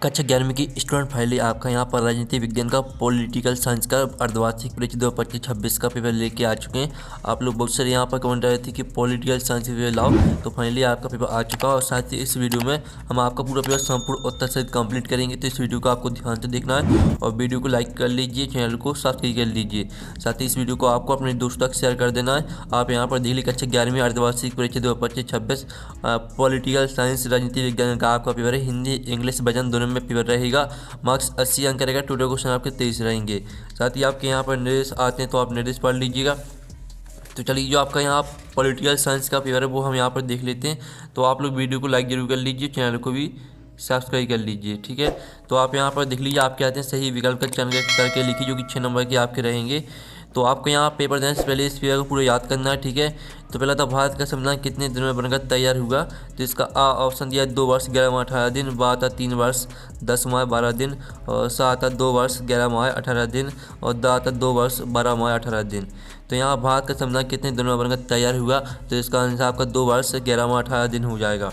कक्षा 11वीं की स्टूडेंट फाइनली आपका यहाँ पर राजनीति विज्ञान का पॉलिटिकल साइंस का अर्धवार्षिक परीक्षा 2025-26 का पेपर लेके आ चुके हैं। आप लोग बहुत सारे यहाँ पर कमेंट रहे थे कि पॉलिटिकल साइंस पेपर लाओ, तो फाइनली आपका पेपर आ चुका है। और साथ ही इस वीडियो में हम आपका पूरा पेपर संपूर्ण उत्तर सहित कंप्लीट करेंगे, तो इस वीडियो को आपको ध्यान से देखना है और वीडियो को लाइक कर लीजिए, चैनल को सब्सक्राइब कर लीजिए। साथ ही इस वीडियो को आपको अपने दोस्तों तक शेयर कर देना है। आप यहाँ पर दिल्ली कक्षा 11वीं अर्धवार्षिक परीक्षा 2025-26 पॉलिटिकल साइंस राजनीति विज्ञान का आपका पेपर है। हिंदी इंग्लिश वजन दोनों में पेपर रहेगा। मार्क्स 80 अंक रहेगा। टोटल क्वेश्चन आपके 23 रहेंगे। साथ ही आपके यहाँ पर निर्देश आते हैं तो आप निर्देश पढ़ लीजिएगा। तो चलिए, जो आपका यहाँ पॉलिटिकल साइंस का पेपर है वो हम यहाँ पर देख लेते हैं। तो आप लोग वीडियो को लाइक जरूर कर लीजिए, चैनल को भी सब्सक्राइब कर लीजिए, ठीक है। तो आप यहाँ पर देख लीजिए, आपके आते हैं सही विकल्प का चयन करके लिखिए, जो कि 6 नंबर के आपके रहेंगे। तो आपको यहाँ पेपर देने से पहले इस पेपर को पूरा याद करना है, ठीक है। तो पहला था भारत का संविधान कितने दिन में बनकर तैयार हुआ। तो इसका आ ऑप्शन दिया 2 वर्ष 11 माह 18 दिन, बा था 3 वर्ष 10 माह 12 दिन, और सा था 2 वर्ष 11 माह 18 दिन, और दा था 2 वर्ष 12 माह 18 दिन। तो यहाँ भारत का संविधान कितने दिनों में बनकर तैयार हुआ, तो इसका आंसर आपका 2 वर्ष 11 माह 18 दिन हो जाएगा।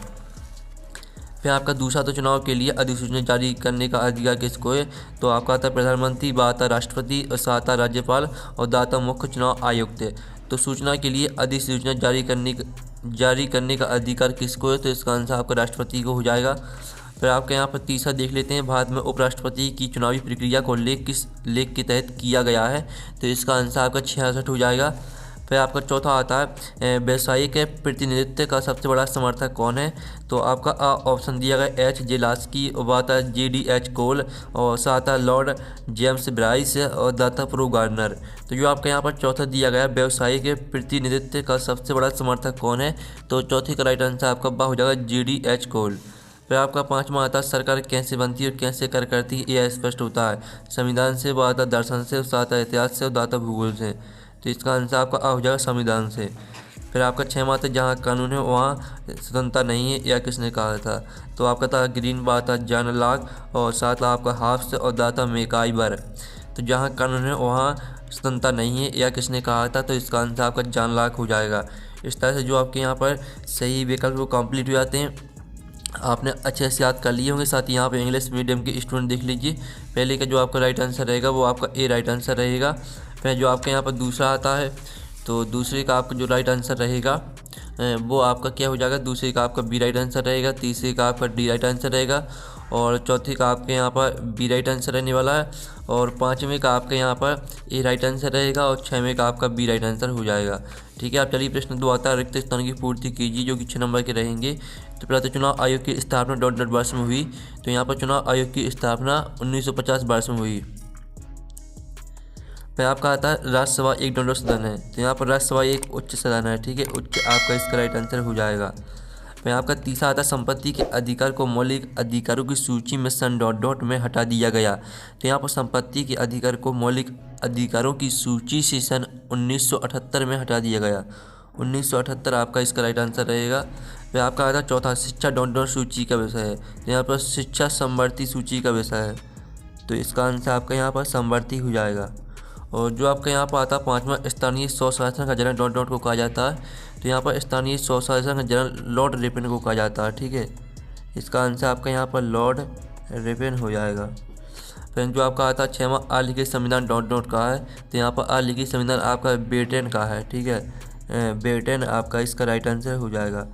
फिर आपका दूसरा तो चुनाव के लिए अधिसूचना जारी करने का अधिकार किसको है। तो आपका आता प्रधानमंत्री, बा आता राष्ट्रपति, और सा आता राज्यपाल, और दा आता मुख्य चुनाव आयुक्त है। तो सूचना के लिए अधिसूचना जारी करने का अधिकार किसको है, तो इसका आंसर आपका राष्ट्रपति को हो जाएगा। फिर आपके यहाँ पर तीसरा देख लेते हैं, भारत में उपराष्ट्रपति की चुनावी प्रक्रिया को किस लेख के तहत किया गया है। तो इसका आंसर आपका 66 हो जाएगा। फिर आपका चौथा आता है, व्यावसायिक प्रतिनिधित्व का सबसे बड़ा समर्थक कौन है। तो आपका ऑप्शन दिया गया एच जेलास्की, बाता JD H कोल, और साता लॉर्ड जेम्स ब्राइस, और दाता प्रो गार्नर। तो जो आपका यहाँ पर चौथा दिया गया व्यावसायिक प्रतिनिधित्व का सबसे बड़ा समर्थक कौन है, तो चौथे का राइट आंसर आपका बा हो जाएगा JD H कोल। फिर आपका पांचवा आता है, सरकार कैसे बनती है और कैसे कार्य करती है, यह स्पष्ट होता है। संविधान से, बाता दर्शन से, साता इतिहास से, और दाता भूगोल से। तो इसका आंसर आपका आ हो जाएगा संविधान से। फिर आपका 6वां आता है, जहाँ कानून है वहाँ स्वतंत्रता नहीं है, यह किसने कहा था। तो आपका था ग्रीन, बात था जॉन लॉक, और साथ आपका हाफ्स, और दाता मैकाइवर। तो जहाँ कानून है वहाँ स्वतंत्रता नहीं है, यह किसने कहा था। तो इसका आंसर आपका जॉन लॉक हो जाएगा। इस तरह से जो आपके यहाँ पर सही विकल्प वो कंप्लीट हो जाते हैं। आपने अच्छे से याद कर लिए होंगे। साथ ही यहाँ पे इंग्लिश मीडियम के स्टूडेंट देख लीजिए, पहले का जो आपका राइट आंसर रहेगा वो आपका ए राइट आंसर रहेगा। फिर जो आपके यहाँ पर दूसरा आता है, तो दूसरे का आपका जो राइट आंसर रहेगा वो आपका क्या हो जाएगा, दूसरे का आपका बी राइट आंसर रहेगा, तीसरे का आपका डी राइट आंसर रहेगा, और चौथे का आपके यहाँ पर बी राइट आंसर रहने वाला है, और पाँचवें का आपके यहाँ पर ए राइट आंसर रहेगा, और छठवें का आपका बी राइट आंसर हो जाएगा, ठीक है। आप चलिए प्रश्न 2 आता है, रिक्त स्थान की पूर्ति कीजिए, जो कि 6 नंबर के रहेंगे। तो पहला तो चुनाव आयोग की स्थापना डॉट डॉट वर्ष में हुई। तो यहाँ पर चुनाव आयोग की स्थापना 1950 वर्ष में हुई। फिर आपका आता है राज्यसभा एक दंडों सदन है। तो यहाँ पर राज्यसभा एक उच्च सदन है, ठीक है, उच्च आपका इसका राइट आंसर हो जाएगा। फिर आपका तीसरा आता है, संपत्ति के अधिकार को मौलिक अधिकारों की सूची में सन डॉट डॉट में हटा दिया गया। तो यहाँ पर संपत्ति के अधिकार को मौलिक अधिकारों की सूची से सन 1978 में हटा दिया गया। 1978 आपका इसका राइट आंसर रहेगा। फिर आपका आता है चौथा, शिक्षा डॉट डॉट सूची का विषय है। तो यहाँ पर शिक्षा समवर्ती सूची का विषय है। तो इसका आंसर आपका यहाँ पर समवर्ती हो जाएगा। और जो आपका यहाँ पर आता है 5वां, स्थानीय स्वशासन का जनक डॉट डॉट को कहा जाता है। तो यहाँ पर स्थानीय स्वशासन का जनक लॉर्ड रिपन को कहा जाता है, ठीक है। इसका आंसर आपका यहाँ पर लॉर्ड रिपन हो जाएगा। फिर जो आपका आता है 6वां, अलिखित संविधान डॉट डॉट का है। तो यहाँ पर अलिखित संविधान आपका ब्रिटेन का है, ठीक है, ब्रिटेन आपका इसका राइट आंसर हो जाएगा।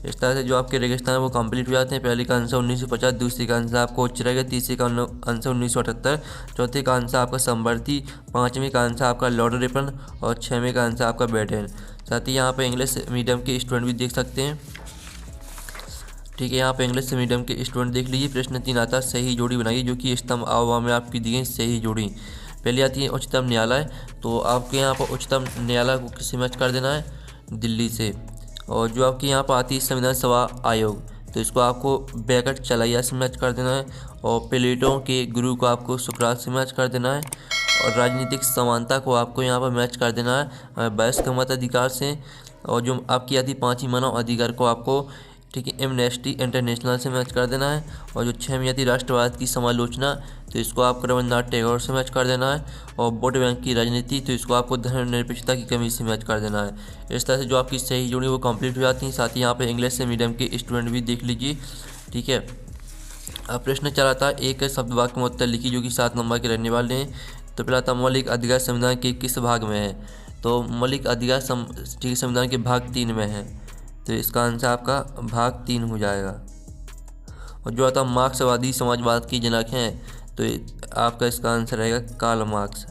इस तरह से जो आपके रेगिस्तान वो कंप्लीट हो जाते हैं। पहले का आंसर 1950, दूसरे का आंसर आपको उच्च रहेगा, तीसरे का आंसर 1978, चौथे का आंसर आपका समवर्ती, पाँचवें का आंसर आपका लॉर्ड रिपन, और छठवें का आंसर आपका ब्रिटेन। साथ ही यहाँ पे इंग्लिश मीडियम के स्टूडेंट भी देख सकते हैं, ठीक है। यहाँ पे इंग्लिश मीडियम के स्टूडेंट देख लीजिए। प्रश्न 3 आता है, सही जोड़ी बनाइए, जो कि स्तंभ आवा में आपकी दी गई सही जोड़ी। पहले आती है उच्चतम न्यायालय। तो आपके यहाँ पर उच्चतम न्यायालय को किससे मैच कर देना है, दिल्ली से। और जो आपकी यहाँ पर आती है संविधान सभा आयोग, तो इसको आपको ब्रैकेट चलाइया से मैच कर देना है। और प्लेटो के गुरु को आपको सुकरात से मैच कर देना है। और राजनीतिक समानता को आपको यहाँ पर मैच कर देना है बहस का मत अधिकार से। और जो आपकी आती 5वीं मानव अधिकार को आपको, ठीक है, एमनेस्टी इंटरनेशनल से मैच कर देना है। और जो 6वीं आती राष्ट्रवाद की समालोचना, तो इसको आपको रविन्द्रनाथ टैगोर से मैच कर देना है। और वोट बैंक की राजनीति, तो इसको आपको धर्मनिरपेक्षता की कमी से मैच कर देना है। इस तरह से जो आपकी सही जोड़ी वो कंप्लीट हो जाती है। साथ ही यहाँ पे इंग्लिश से मीडियम के स्टूडेंट भी देख लीजिए, ठीक है। अब प्रश्न चला था एक शब्द वाक्य में उत्तर लिखी जो कि 7 नंबर के रहने वाले हैं। तो पहला था मौलिक अधिकार संविधान के किस भाग में है। तो मौलिक अधिकार संविधान के भाग 3 में है, तो इसका आंसर आपका भाग 3 हो जाएगा। और जो आता मार्क्सवादी समाजवाद की जनक हैं, तो आपका इसका आंसर रहेगा कार्ल मार्क्स।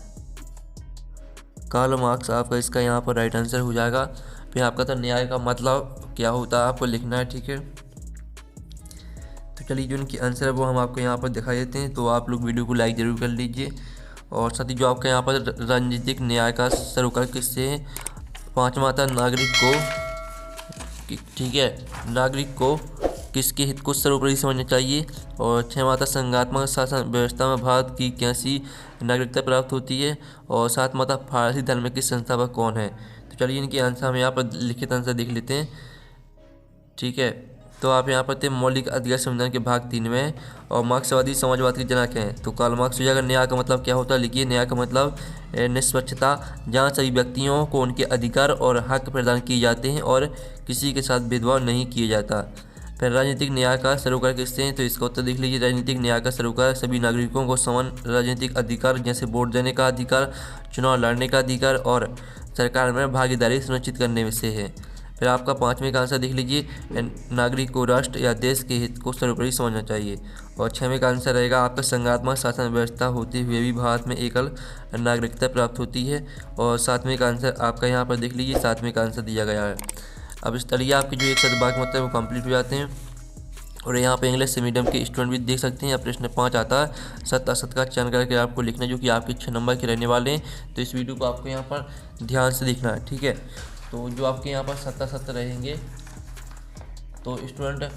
कार्ल मार्क्स आपका इसका यहाँ पर राइट आंसर हो जाएगा। फिर आपका था न्याय का मतलब क्या होता है, आपको लिखना है, ठीक है। तो चलिए जो इनकी आंसर है वो हम आपको यहाँ पर दिखा देते हैं। तो आप लोग वीडियो को लाइक ज़रूर कर लीजिए। और साथ ही जो आपका यहाँ पर राजनीतिक न्याय का सरोकार किससे है। 5वां आता नागरिक को, ठीक है, नागरिक को किसके हित को सर्वोपरि समझना चाहिए। और 6वां आता संघात्मक शासन व्यवस्था में भारत की कैसी नागरिकता प्राप्त होती है। और 7वां आता फारसी धर्म की संस्थापक कौन है। तो चलिए इनकी आंसर हम यहाँ पर लिखित आंसर देख लेते हैं, ठीक है। तो आप यहाँ पर थे मौलिक अधिकार संविधान के भाग 3 में और मार्क्सवादी समाजवाद के जनक हैं। तो कार्ल मार्क्स हो जाएगा। न्याय का मतलब क्या होता है, लिखिए। न्याय का मतलब निष्पक्षता, जहाँ सभी व्यक्तियों को उनके अधिकार और हक प्रदान किए जाते हैं और किसी के साथ भेदभाव नहीं किया जाता। फिर राजनीतिक न्याय का सरोकार किससे हैं, तो इसका उत्तर देख लीजिए। राजनीतिक न्याय का सरोकार सभी नागरिकों को समान राजनीतिक अधिकार जैसे वोट देने का अधिकार, चुनाव लड़ने का अधिकार और सरकार में भागीदारी सुनिश्चित करने में से है। फिर आपका 5वें का आंसर देख लीजिए। नागरिक को राष्ट्र या देश के हित को सर्वोपरि समझना चाहिए। और 6वें का आंसर रहेगा आपका संघात्मक शासन व्यवस्था होते हुए भी भारत में एकल नागरिकता प्राप्त होती है। और 7वें का आंसर आपका यहाँ पर देख लीजिए, 7वें का आंसर दिया गया है। अब इस तरीके आपके जो एक शब्द वाक्य मतलब है वो कंप्लीट हो जाते हैं। और यहाँ पे इंग्लिश मीडियम के स्टूडेंट भी देख सकते हैं। प्रश्न 5 आता है सत्य असत्य का चयन करके आपको लिखना है, जो कि आपके 6 नंबर के रहने वाले हैं। तो इस वीडियो को आपको यहाँ पर ध्यान से देखना है, ठीक है। तो जो आपके यहाँ पर सत्य असत्य रहेंगे तो स्टूडेंट,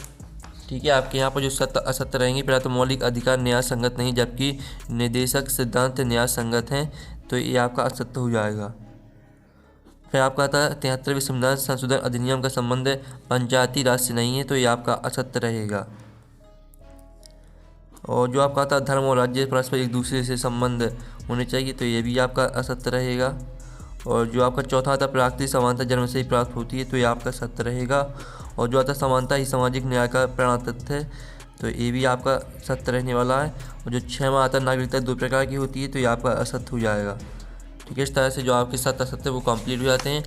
ठीक है, आपके यहाँ पर जो सत्य असत्य रहेंगे, पहला तो मौलिक अधिकार न्याय संगत नहीं जबकि निर्देशक सिद्धांत न्याय संगत हैं, तो ये आपका असत्य हो जाएगा। फिर आपका आता है 73वें संविधान संशोधन अधिनियम का संबंध पंचायती राज से नहीं है, तो ये आपका असत्य रहेगा। और जो आपका आता है धर्म और राज्य परस्पर एक दूसरे से संबंध होने चाहिए, तो ये भी आपका असत्य रहेगा। और जो आपका चौथा आता प्राकृतिक समानता जन्म से ही प्राप्त होती है, तो ये आपका सत्य रहेगा। और जो आता समानता ही सामाजिक न्याय का प्रेरणा तथ्य है, तो ये भी आपका सत्य रहने वाला है। और जो 6वां आता नागरिकता 2 प्रकार की होती है, तो ये आपका असत्य हो जाएगा, ठीक है। इस तरह से जो आपके सत्य असत्य वो कंप्लीट हो जाते हैं।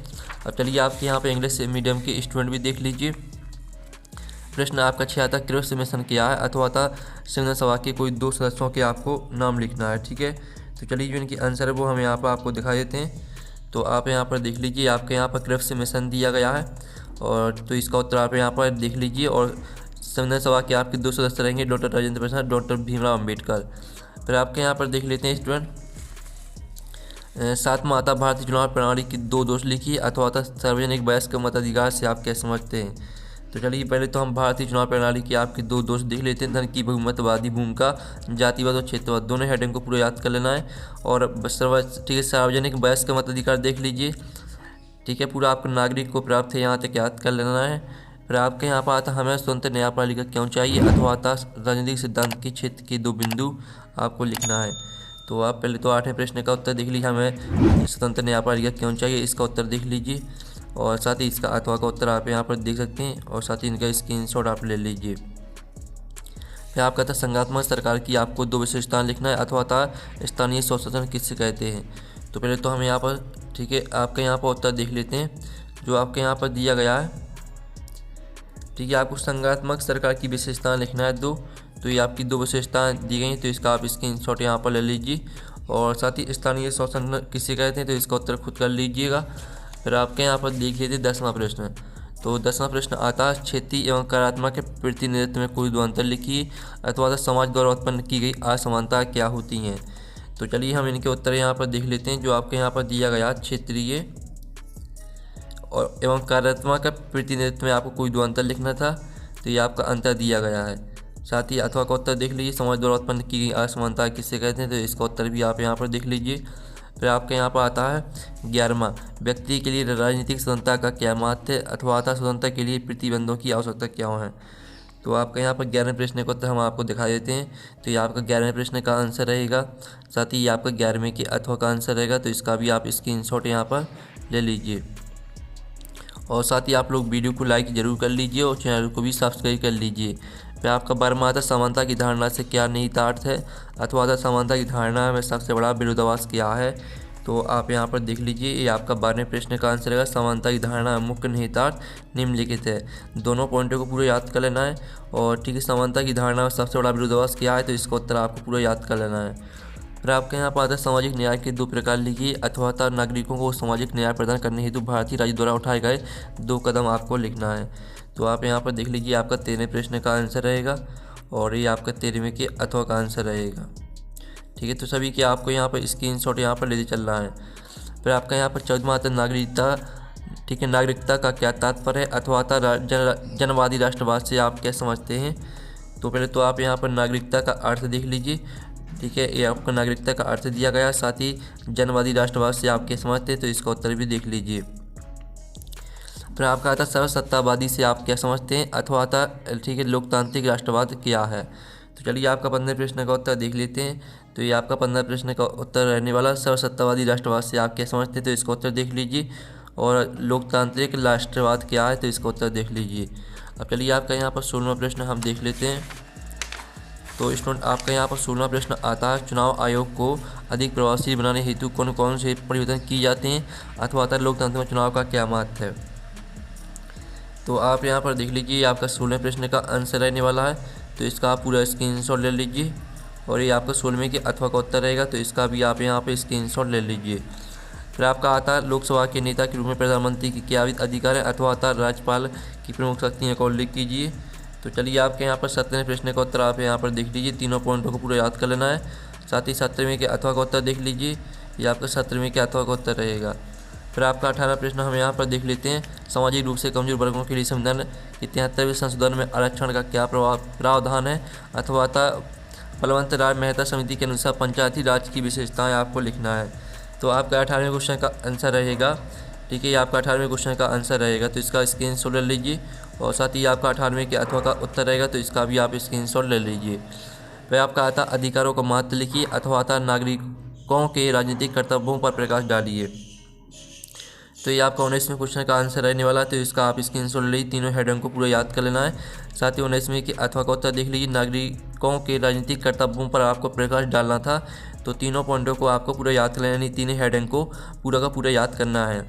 अब चलिए आपके यहाँ पे इंग्लिश मीडियम के स्टूडेंट भी देख लीजिए। प्रश्न आपका 6 आता क्रिप्स मिशन क्या है, अथवा था संविधान सभा के कोई 2 सदस्यों के आपको नाम लिखना है, ठीक है। तो चलिए जो इनकी आंसर है वो हम यहाँ पर आपको दिखा देते हैं। तो आप यहाँ पर देख लीजिए, आपके यहाँ पर क्रिप्स मिशन दिया गया है। और तो इसका उत्तर आप यहाँ पर देख लीजिए। और संविधान सभा के आपके 2 सदस्य रहेंगे, डॉक्टर राजेंद्र प्रसाद, डॉक्टर भीमराव अम्बेडकर। फिर आपके यहाँ पर देख लेते हैं स्टूडेंट। 7वां आता भारतीय चुनाव प्रणाली की 2 दोष लिखिए, अथवा था सार्वजनिक वयस्क मताधिकार से आप क्या समझते हैं। तो चलिए पहले तो हम भारतीय चुनाव प्रणाली की आपके 2 दोष देख लेते हैं। धन की बहुमतवादी भूमिका, जातिवाद और क्षेत्रवाद, दोनों हेडिंग को पूरा याद कर लेना है। और ठीक है, सार्वजनिक वयस्क मताधिकार देख लीजिए, ठीक है, पूरा आपको नागरिक को प्राप्त है यहाँ तक याद कर लेना है। फिर आपके यहाँ पर आता हमें स्वतंत्र न्यायपालिका क्यों चाहिए, अथवा आता राजनीतिक सिद्धांत के क्षेत्र के 2 बिंदु आपको लिखना है। तो आप पहले तो 8वें प्रश्न का उत्तर देख लीजिए, हमें स्वतंत्र न्यायपालिका क्यों चाहिए, इसका उत्तर देख लीजिए। और साथ ही इसका अथवा का उत्तर आप यहाँ पर देख सकते हैं। और साथ ही इनका स्क्रीनशॉट आप ले लीजिए। फिर आपका था संघात्मक सरकार की आपको 2 विशेषताएं लिखना है, अथवा था स्थानीय स्वशासन किससे कहते हैं। तो पहले तो हम यहाँ पर, ठीक है, आपके यहाँ पर उत्तर देख लेते हैं जो आपके यहाँ पर दिया गया है, ठीक है। आपको संघात्मक सरकार की विशेषताएं लिखना है 2, तो ये आपकी 2 विशेषताएं दी गई हैं, तो इसका आप स्क्रीनशॉट यहाँ पर ले लीजिए। और साथ ही स्थानीय शासन किसे कहते हैं, तो इसका उत्तर खुद कर लीजिएगा। फिर आपके यहाँ पर देख लीजिए 10वां प्रश्न। तो 10वां प्रश्न आता है क्षेत्रीय एवं कार्यात्मक के प्रतिनिधित्व में कोई 2 अंतर लिखिए, अथवा समाज द्वारा उत्पन्न की गई असमानता क्या होती हैं। तो चलिए हम इनके उत्तर यहाँ पर देख लेते हैं। जो आपके यहाँ पर दिया गया क्षेत्रीय और एवं कार्यात्मक का प्रतिनिधित्व में आपको कोई 2 अंतर लिखना था, तो ये आपका अंतर दिया गया है। साथ ही अथवा का उत्तर देख लीजिए, समाज द्वारा उत्पन्न की गई असमानता किससे कहते हैं, तो इसका उत्तर भी आप यहाँ पर देख लीजिए। फिर आपके यहाँ पर आता है 11वां, व्यक्ति के लिए राजनीतिक स्वतंत्रता का क्या महत्व है, अथवा आता स्वतंत्रता के लिए प्रतिबंधों की आवश्यकता क्या है। तो आपका यहाँ पर 11वें प्रश्न का उत्तर हम आपको दिखा देते हैं। तो ये आपका 11वें प्रश्न का आंसर रहेगा। साथ ही ये आपका 11वें के अथवा का आंसर रहेगा, तो इसका भी आप स्क्रीनशॉट यहाँ पर ले लीजिए। और साथ ही आप लोग वीडियो को लाइक ज़रूर कर लीजिए और चैनल को भी सब्सक्राइब कर लीजिए। फिर आपका 12वां आता है समानता की धारणा से क्या निहितार्थ है, अथवा आता समानता की धारणा में सबसे बड़ा विरोधाभास क्या है। तो आप यहाँ पर देख लीजिए, ये आपका 12वें प्रश्न का आंसर है। समानता की धारणा मुख्य निहितार्थ निम्नलिखित है। दोनों पॉइंटों को पूरा याद कर लेना है। और ठीक है, समानता की धारणा में सबसे बड़ा विरोधाभास क्या है, तो इसका उत्तर आपको पूरा याद कर लेना है। फिर आपके यहाँ पर आता है सामाजिक न्याय के 2 प्रकार लिखिए, अथवा नागरिकों को सामाजिक न्याय प्रदान करने हेतु भारतीय राज्य द्वारा उठाए गए 2 कदम आपको लिखना है। तो आप यहाँ पर देख लीजिए, आपका 13वें प्रश्न का आंसर रहेगा और ये आपका 13वें के अथवा का आंसर रहेगा। ठीक है, तो सभी के आपको यहाँ पर स्क्रीनशॉट यहाँ पर लेते चलना है। फिर आपका यहाँ पर 14वां आता है नागरिकता। ठीक है, नागरिकता का क्या तात्पर्य है, अथवा जनवादी राष्ट्रवाद से आप क्या समझते हैं। तो पहले तो आप यहाँ पर नागरिकता का अर्थ देख लीजिए। ठीक है, ये आपको नागरिकता का अर्थ दिया गया, साथ ही जनवादी राष्ट्रवाद से आप क्या समझते हैं, तो इसका उत्तर भी देख लीजिए। फिर आपका आता है सर्वसत्तावादी से आप क्या समझते हैं, अथवा आता ठीक है लोकतांत्रिक राष्ट्रवाद क्या है। तो चलिए आपका 15 प्रश्न का उत्तर देख लेते हैं। तो ये आपका 15 प्रश्न का उत्तर रहने वाला सर्वसत्तावादी राष्ट्रवाद से आप क्या समझते हैं, तो इसका उत्तर देख लीजिए। और लोकतांत्रिक राष्ट्रवाद क्या है, तो इसका उत्तर देख लीजिए। अब चलिए आपका यहाँ पर 16वां प्रश्न हम देख लेते हैं। तो स्टूडेंट आपका यहाँ पर 16वां प्रश्न आता है, चुनाव आयोग को अधिक प्रभावशील बनाने हेतु कौन कौन से परिवर्तन किए जाते हैं, अथवा आता लोकतंत्र में चुनाव का क्या महत्व है। तो आप यहाँ पर देख लीजिए, आपका 16वें प्रश्न का आंसर रहने वाला है। तो इसका आप पूरा स्क्रीनशॉट ले लीजिए और ये आपका 16वें के अथवा का उत्तर रहेगा, तो इसका भी आप यहाँ पर स्क्रीनशॉट ले लीजिए। फिर आपका आता है लोकसभा के नेता के रूप में प्रधानमंत्री की क्या अधिकार है, अथवा आता राज्यपाल की प्रमुख शक्तियों का उल्लेख कीजिए। तो चलिए आपके यहाँ पर 17वें प्रश्न का उत्तर आप यहाँ पर देख लीजिए। तीनों पॉइंटों को पूरा याद कर लेना है। साथ ही 17वें के अथवा का उत्तर देख लीजिए, ये आपका 17वें के अथवा का उत्तर रहेगा। फिर आपका 18वां प्रश्न हम यहाँ पर देख लेते हैं, सामाजिक रूप से कमजोर वर्गों के लिए संविधान के 73वें संशोधन में आरक्षण का क्या प्रावधान है, अथवा बलवंत राय मेहता समिति के अनुसार पंचायती राज की विशेषताएँ आपको लिखना है। तो आपका 18वें क्वेश्चन का आंसर रहेगा। ठीक है, ये आपका 18वें क्वेश्चन का आंसर रहेगा, तो इसका स्क्रीनशॉट ले लीजिए। और साथ ही आपका 18वें के अथवा का उत्तर रहेगा, तो इसका भी आप स्क्रीनशॉट ले लीजिए। वह आपका आता अधिकारों का महत्व लिखिए, अथवा आता नागरिकों के राजनीतिक कर्तव्यों पर प्रकाश डालिए। तो ये आपका 19वें क्वेश्चन का आंसर रहने वाला है, तो इसका आप स्क्रीनशॉट ले लीजिए। तीनों हेडिंग को पूरा याद कर लेना है। साथ ही 19वें के अथवा का उत्तर देख लीजिए, नागरिकों के राजनीतिक कर्तव्यों पर आपको प्रकाश डालना था। तो तीनों पॉइंटों को आपको पूरा याद कर लेना, यानी तीनों हेडिंग को पूरा का पूरा याद करना है।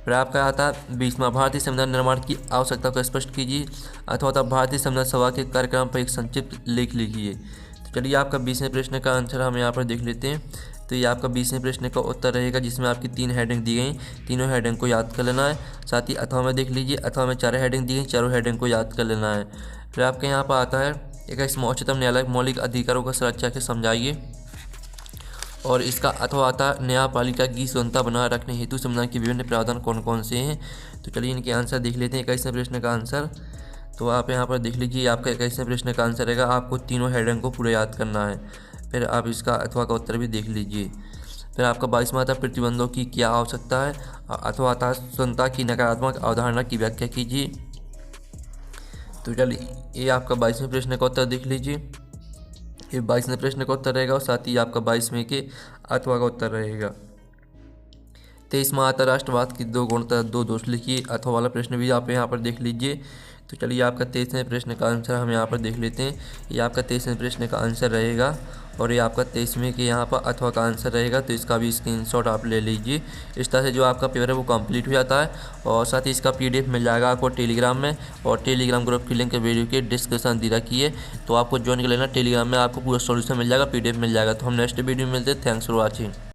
फिर आपका आता है 20वां, भारतीय संविधान निर्माण की आवश्यकता को स्पष्ट कीजिए, अथवा भारतीय संविधान सभा के कार्यक्रम पर एक संक्षिप्त लेख लिखिए। तो चलिए आपका 20वें प्रश्न का आंसर हम यहाँ पर देख लेते हैं। तो ये आपका 20वें प्रश्न का उत्तर रहेगा, जिसमें आपकी 3 हेडिंग दी गई। तीनों हेडिंग को याद कर लेना है। साथ ही अथवा में देख लीजिए, अथवा में 4 हेडिंग दी गई, चारों हेडिंग को याद कर लेना है। फिर आपके यहाँ पर आता है 21वां, उच्चतम न्यायालय मौलिक अधिकारों का सुरक्षा के समझाइए। और इसका अथवा आता न्यायपालिका की स्वतंत्रता बनाए रखने हेतु संविधान के विभिन्न प्रावधान कौन कौन से हैं। तो चलिए इनके आंसर देख लेते हैं। 21वें प्रश्न का आंसर तो आप यहाँ पर देख लीजिए, आपका 21वें प्रश्न का आंसर रहेगा। आपको तीनों हेडिंग को पूरा याद करना है। फिर आप इसका अथवा का उत्तर भी देख लीजिए। फिर आपका 22वां आता प्रतिबंधों की क्या आवश्यकता है, अथवा आता स्वतंत्रता की नकारात्मक अवधारणा की व्याख्या कीजिए। तो चलिए ये आपका 22वें प्रश्न का उत्तर देख लीजिए। ये 22वें प्रश्न का उत्तर रहेगा और साथ ही आपका 22वें के अथवा का उत्तर रहेगा। 23वां आता राष्ट्रवाद की 2 गुणता 2 दोष लिखिए, अथवा वाला प्रश्न भी आप यहाँ पर देख लीजिए। तो चलिए आपका 23वें प्रश्न का आंसर हम यहाँ पर देख लेते हैं। ये आपका 23वें प्रश्न का आंसर रहेगा और ये आपका 23वें के यहाँ पर अथवा का आंसर रहेगा। तो इसका भी स्क्रीनशॉट आप ले लीजिए। इस तरह से जो आपका पेपर है वो कंप्लीट हो जाता है। और साथ ही इसका PDF मिल जाएगा आपको टेलीग्राम में, और टेलीग्राम ग्रुप की लिंक वीडियो के डिस्क्रिप्शन दी रखी है, तो आपको ज्वाइन कर लेना। टेलीग्राम में आपको पूरा सोल्यूशन मिल जाएगा, PDF मिल जाएगा। तो हम नेक्स्ट वीडियो में मिलते हैं। Thanks for watching.